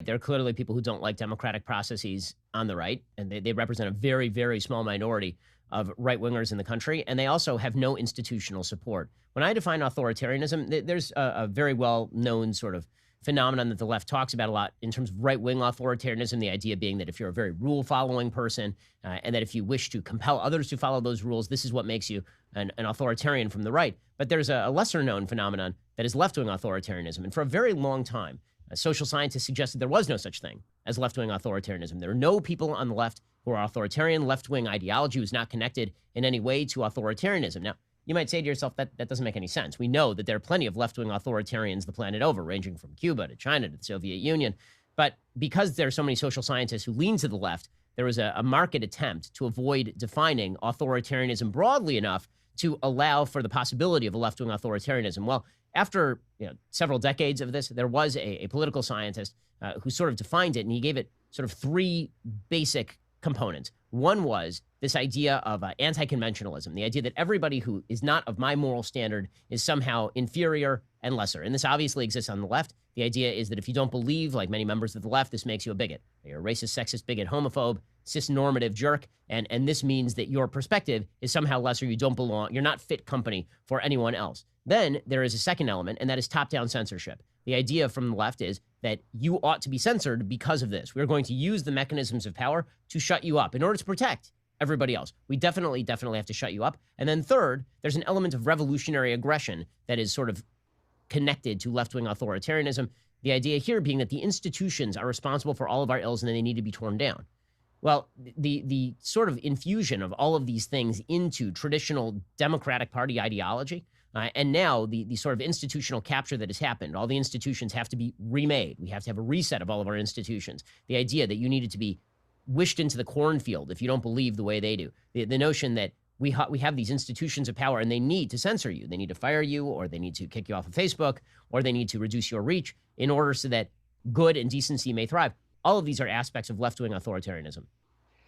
There are clearly people who don't like democratic processes on the right, and they represent a very, very small minority of right wingers in the country. And they also have no institutional support. When I define authoritarianism, there's a very well known sort of phenomenon that the left talks about a lot in terms of right wing authoritarianism. The idea being that if you're a very rule following person, and that if you wish to compel others to follow those rules, this is what makes you an authoritarian from the right. But there's a lesser known phenomenon that is left wing authoritarianism. And for a very long time, social scientists suggested there was no such thing as left-wing authoritarianism. There are no people on the left who are authoritarian. Left-wing ideology was not connected in any way to authoritarianism. Now, you might say to yourself, that doesn't make any sense. We know that there are plenty of left-wing authoritarians the planet over, ranging from Cuba to China to the Soviet Union. But because there are so many social scientists who lean to the left, there was a marked attempt to avoid defining authoritarianism broadly enough to allow for the possibility of a left-wing authoritarianism. Well, after several decades of this, there was a political scientist who sort of defined it, and he gave it sort of three basic components. One was this idea of anti-conventionalism, the idea that everybody who is not of my moral standard is somehow inferior and lesser. And this obviously exists on the left. The idea is that if you don't believe, like many members of the left, this makes you a bigot. You're a racist, sexist, bigot, homophobe, cisnormative jerk, and this means that your perspective is somehow lesser. You don't belong. You're not fit company for anyone else. Then there is a second element, and that is top-down censorship. The idea from the left is that you ought to be censored because of this. We're going to use the mechanisms of power to shut you up in order to protect everybody else. We definitely have to shut you up. And then third, there's an element of revolutionary aggression that is sort of connected to left-wing authoritarianism. The idea here being that the institutions are responsible for all of our ills and they need to be torn down. Well, the sort of infusion of all of these things into traditional Democratic Party ideology, and now the sort of institutional capture that has happened, all the institutions have to be remade. We have to have a reset of all of our institutions. The idea that you needed to be wished into the cornfield if you don't believe the way they do. The notion that we have these institutions of power and they need to censor you. They need to fire you, or they need to kick you off of Facebook, or they need to reduce your reach in order so that good and decency may thrive. All of these are aspects of left-wing authoritarianism.